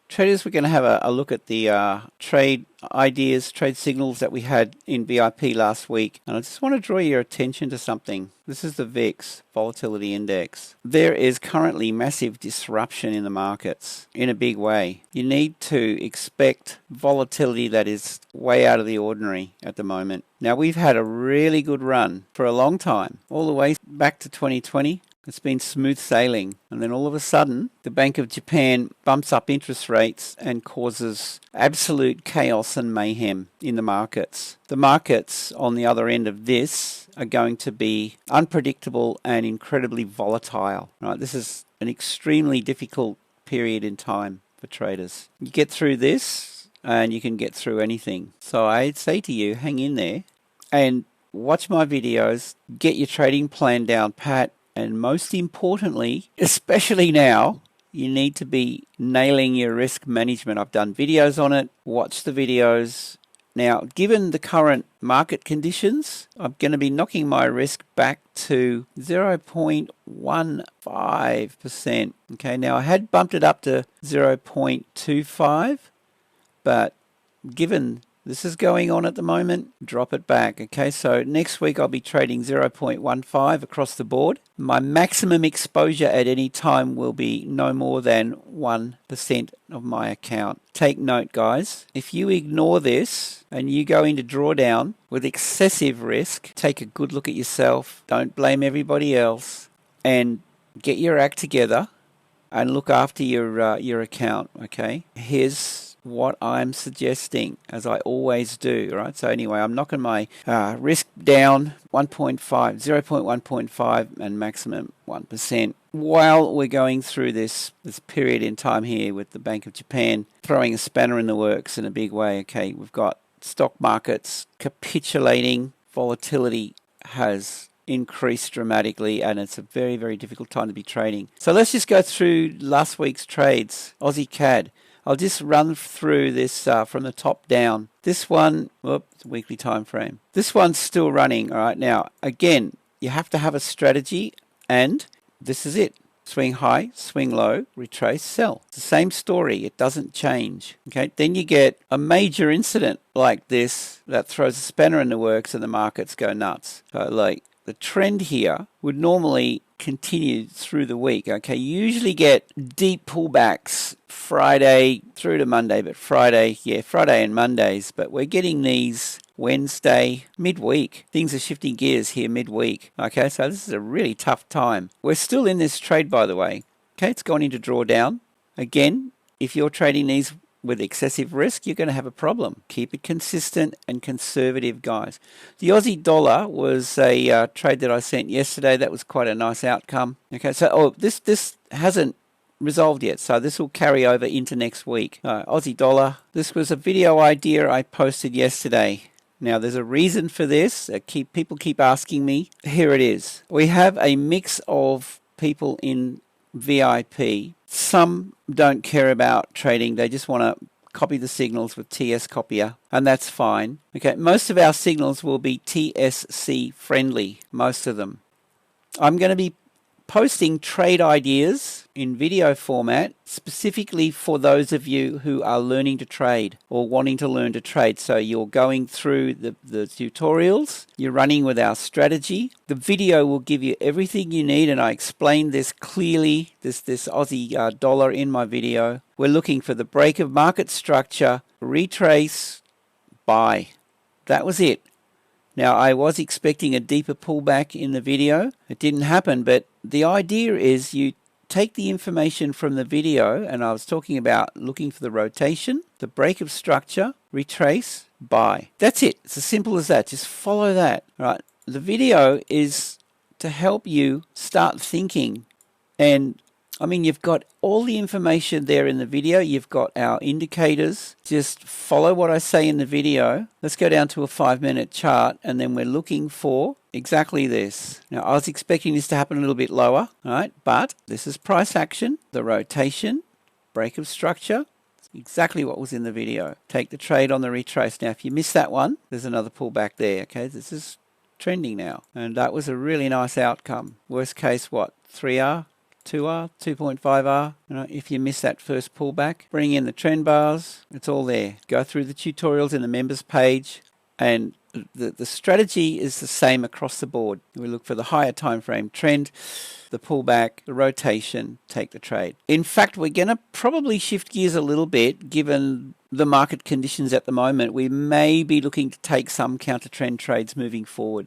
Traders, we're going to have a look at the trade ideas, trade signals that we had in VIP last week. And I just want to draw your attention to something. This is the VIX, Volatility Index. There is currently massive disruption in the markets in a big way. You need to expect volatility that is way out of the ordinary at the moment. Now, we've had a really good run for a long time, all the way back to 2020. It's been smooth sailing, and then all of a sudden the Bank of Japan bumps up interest rates and causes absolute chaos and mayhem in the markets. The markets on the other end of this are going to be unpredictable and incredibly volatile. Right? This is an extremely difficult period in time for traders. You get through this and you can get through anything. So I'd say to you, hang in there and watch my videos, get your trading plan down pat. And most importantly, especially now, you need to be nailing your risk management. I've done videos on it. Watch the videos. Now, given the current market conditions, I'm going to be knocking my risk back to 0.15%. Okay, now I had bumped it up to 0.25, but given this is going on at the moment, drop it back. Okay, so next week I'll be trading 0.15 across the board. My maximum exposure at any time will be no more than 1% of my account. Take note, guys. If you ignore this and you go into drawdown with excessive risk, take a good look at yourself. Don't blame everybody else, and get your act together and look after your account. Okay, here's what I'm suggesting, as I always do, right? So anyway, I'm knocking my risk down 0.1.5 and maximum 1% while we're going through this period in time here with the Bank of Japan throwing a spanner in the works in a big way. Okay, we've got stock markets capitulating, volatility has increased dramatically, and it's a very, very difficult time to be trading. So let's just go through last week's trades. Aussie CAD. I'll just run through this from the top down. This one, weekly time frame. This one's still running. All right. Now, again, you have to have a strategy, and this is it. Swing high, swing low, retrace, sell. It's the same story. It doesn't change. Okay. Then you get a major incident like this that throws a spanner in the works, and the markets go nuts. So, like, the trend here would normally continue through the week. Okay, you usually get deep pullbacks Friday through to Monday, but Friday and Mondays, but we're getting these Wednesday, midweek. Things are shifting gears here midweek. Okay, so this is a really tough time. We're still in this trade, by the way. Okay, it's gone into drawdown. Again, if you're trading these with excessive risk, you're going to have a problem. Keep it consistent and conservative, guys. The Aussie dollar was a trade that I sent yesterday. That was quite a nice outcome. Okay, so this hasn't resolved yet, so this will carry over into next week. Aussie dollar. This was a video idea I posted yesterday. Now, there's a reason for this. People keep asking me. Here it is. We have a mix of people in VIP. Some don't care about trading. They just want to copy the signals with TS Copier, and that's fine. Okay, most of our signals will be TSC friendly, most of them. I'm going to be posting trade ideas in video format specifically for those of you who are learning to trade or wanting to learn to trade. So you're going through the tutorials, you're running with our strategy. The video will give you everything you need, and I explained this clearly, this Aussie dollar in my video. We're looking for the break of market structure, retrace, buy. That was it. Now, I was expecting a deeper pullback in the video. It didn't happen, but the idea is you take the information from the video, and I was talking about looking for the rotation, the break of structure, retrace, buy. That's it. It's as simple as that. Just follow that. All right. The video is to help you start thinking, and I mean, you've got all the information there in the video. You've got our indicators. Just follow what I say in the video. Let's go down to a 5-minute chart, and then we're looking for exactly this. Now, I was expecting this to happen a little bit lower, all right? But this is price action, the rotation, break of structure. Exactly what was in the video. Take the trade on the retrace. Now, if you missed that one, there's another pullback there, okay? This is trending now, and that was a really nice outcome. Worst case, what? 3R? 2R, 2.5R. You know, if you miss that first pullback, bring in the trend bars. It's all there. Go through the tutorials in the members page, and the strategy is the same across the board. We look for the higher time frame trend, the pullback, the rotation, take the trade. In fact, we're going to probably shift gears a little bit given the market conditions at the moment. We may be looking to take some counter trend trades moving forward,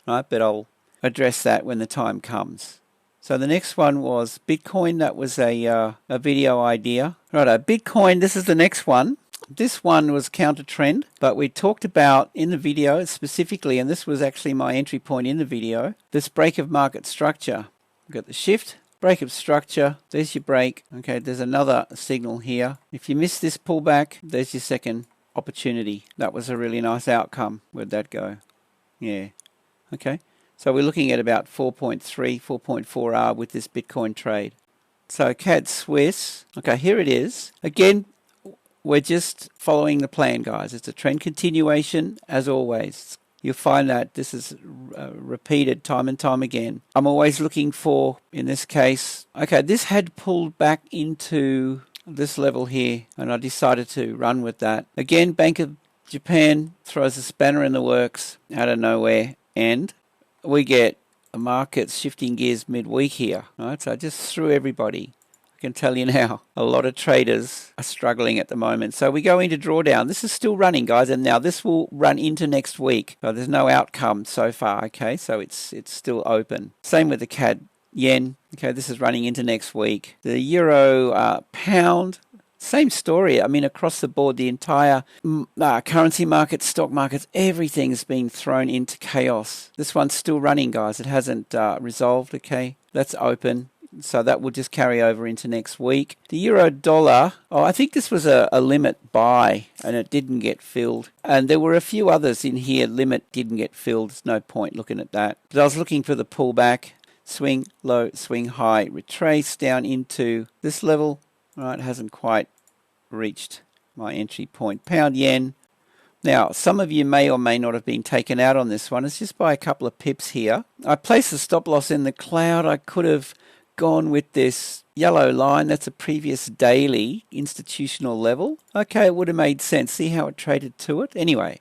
right? But I'll address that when the time comes. So the next one was Bitcoin. That was a video idea. Righto, Bitcoin, this is the next one. This one was counter trend, but we talked about in the video specifically, and this was actually my entry point in the video, this break of market structure. We've got the shift, break of structure, there's your break. Okay, there's another signal here. If you miss this pullback, there's your second opportunity. That was a really nice outcome. Where'd that go? Yeah, okay. So we're looking at about 4.3, 4.4R with this Bitcoin trade. So CAD Swiss, okay, here it is. Again, we're just following the plan, guys. It's a trend continuation, as always. You'll find that this is repeated time and time again. I'm always looking for, in this case, okay, this had pulled back into this level here, and I decided to run with that. Again, Bank of Japan throws a spanner in the works out of nowhere, and we get a market shifting gears midweek here. Right? So I just threw everybody. I can tell you now, a lot of traders are struggling at the moment. So we go into drawdown. This is still running, guys, and now this will run into next week. So there's no outcome so far, okay? So it's still open. Same with the CAD yen. Okay, this is running into next week. The euro pound, same story. I mean, across the board, the entire currency markets, stock markets, everything's been thrown into chaos. This one's still running, guys. It hasn't resolved, okay? That's open. So that will just carry over into next week. The euro dollar, I think this was a limit buy and it didn't get filled. And there were a few others in here, limit didn't get filled. There's no point looking at that. But I was looking for the pullback, swing low, swing high, retrace down into this level. Right, hasn't quite reached my entry point. Pound yen. Now, some of you may or may not have been taken out on this one. It's just by a couple of pips here. I placed the stop loss in the cloud. I could have gone with this yellow line. That's a previous daily institutional level. Okay, it would have made sense. See how it traded to it? Anyway,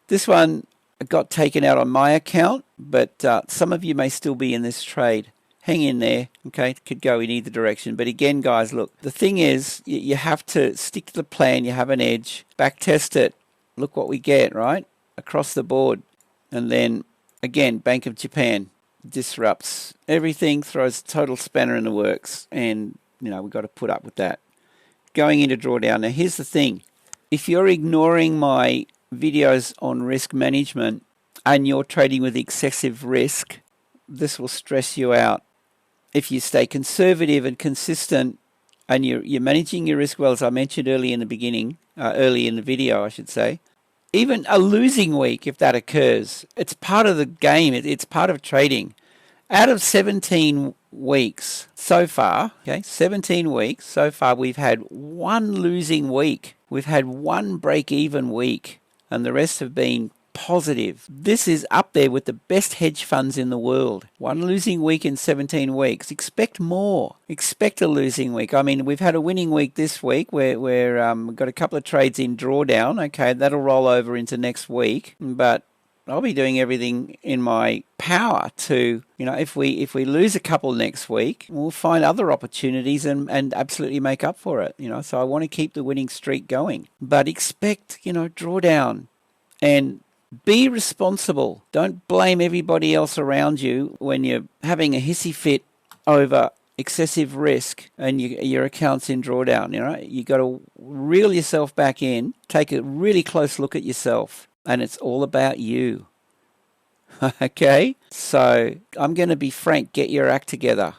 this one got taken out on my account, but some of you may still be in this trade. Hang in there, okay? It could go in either direction. But again, guys, look, the thing is, you have to stick to the plan. You have an edge. Back test it. Look what we get, right? Across the board. And then, again, Bank of Japan disrupts everything, throws a total spanner in the works, and we've got to put up with that. Going into drawdown. Now here's the thing. If you're ignoring my videos on risk management and you're trading with excessive risk, this will stress you out. If you stay conservative and consistent and you're managing your risk well, as I mentioned early in the video, I should say, even a losing week, if that occurs, it's part of the game. It's part of trading. Out of 17 weeks so far, okay, 17 weeks so far, we've had one losing week. We've had one break-even week, and the rest have been positive. This is up there with the best hedge funds in the world. One losing week in 17 weeks. Expect more. Expect a losing week. I mean, we've had a winning week this week. We've got a couple of trades in drawdown. Okay, that'll roll over into next week. But I'll be doing everything in my power to, if we lose a couple next week, we'll find other opportunities and absolutely make up for it. So I want to keep the winning streak going. But expect, drawdown and be responsible. Don't blame everybody else around you when you're having a hissy fit over excessive risk and your account's in drawdown. You got to reel yourself back in, take a really close look at yourself, and it's all about you. Okay? So I'm going to be frank, get your act together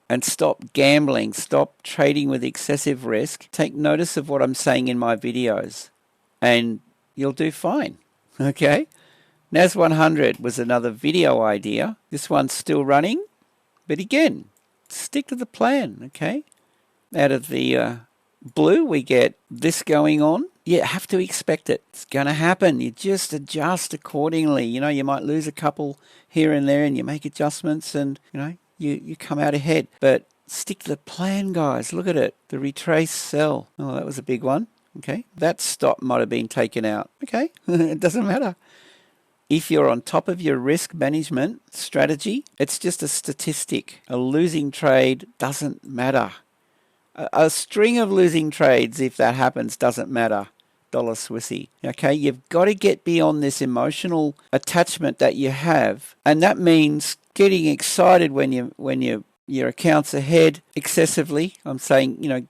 and stop gambling, stop trading with excessive risk. Take notice of what I'm saying in my videos and you'll do fine. Okay, NAS 100 was another video idea. This one's still running, but again, stick to the plan, okay? Out of the blue, we get this going on. You have to expect it. It's going to happen. You just adjust accordingly. You might lose a couple here and there and you make adjustments and, you come out ahead. But stick to the plan, guys. Look at it. The retrace sell. Oh, that was a big one. Okay. That stop might have been taken out. Okay. It doesn't matter. If you're on top of your risk management strategy, it's just a statistic. A losing trade doesn't matter. A string of losing trades, if that happens, doesn't matter. Dollar Swissy. Okay, you've got to get beyond this emotional attachment that you have, and that means getting excited when your account's ahead excessively. I'm saying,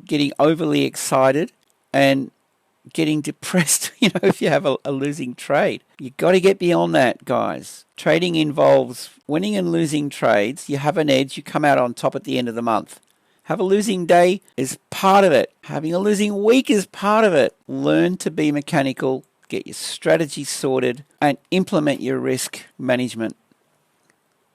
getting overly excited and getting depressed, if you have a losing trade. You've got to get beyond that, guys. Trading involves winning and losing trades. You have an edge, you come out on top at the end of the month. Have a losing day is part of it. Having a losing week is part of it. Learn to be mechanical, get your strategy sorted, and implement your risk management.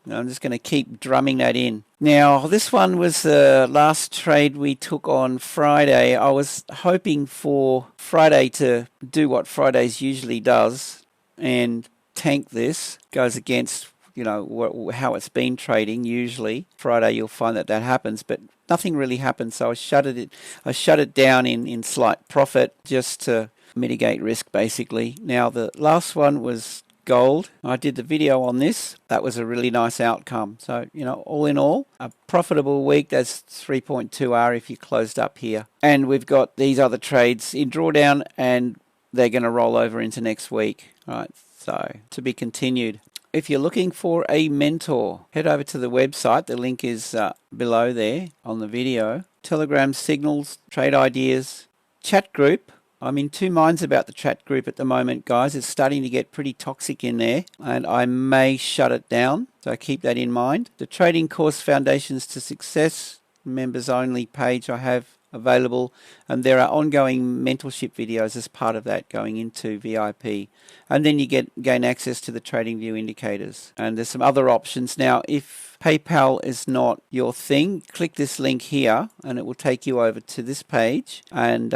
I'm just going to keep drumming that in. Now, this one was the last trade we took on Friday. I was hoping for Friday to do what Fridays usually does and tank this. Goes against, how it's been trading usually. Friday you'll find that happens, but nothing really happened, so I shut it down in slight profit just to mitigate risk, basically. Now, the last one was gold. I did the video on this. That was a really nice outcome. So, all in all, a profitable week. That's 3.2R if you closed up here. And we've got these other trades in drawdown, and they're going to roll over into next week. All right, so to be continued. If you're looking for a mentor, head over to the website. The link is below there on the video. Telegram signals, trade ideas, chat group. I'm in two minds about the chat group at the moment, guys. It's starting to get pretty toxic in there, and I may shut it down, so keep that in mind. The Trading Course Foundations to Success members only page I have available, and there are ongoing mentorship videos as part of that going into VIP, and then you gain access to the TradingView indicators, and there's some other options. Now, if PayPal is not your thing, click this link here and it will take you over to this page, and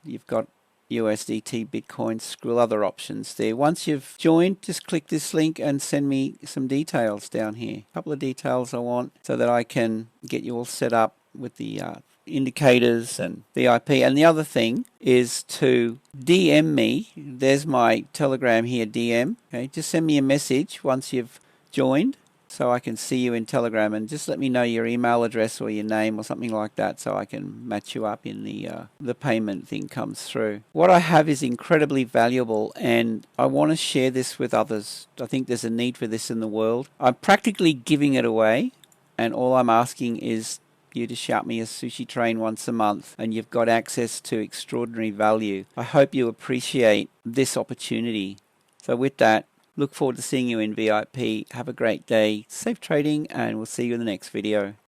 you've got USDT, Bitcoin, Skrill, other options there. Once you've joined, just click this link and send me some details down here. A couple of details I want so that I can get you all set up with the indicators and VIP. And the other thing is to DM me. There's my Telegram here, DM. Okay, just send me a message once you've joined so I can see you in Telegram, and just let me know your email address or your name or something like that so I can match you up in the payment thing comes through. What I have is incredibly valuable, and I want to share this with others. I think there's a need for this in the world. I'm practically giving it away, and all I'm asking is you to shout me a sushi train once a month, and you've got access to extraordinary value. I hope you appreciate this opportunity. So with that, look forward to seeing you in VIP. Have a great day, safe trading, and we'll see you in the next video.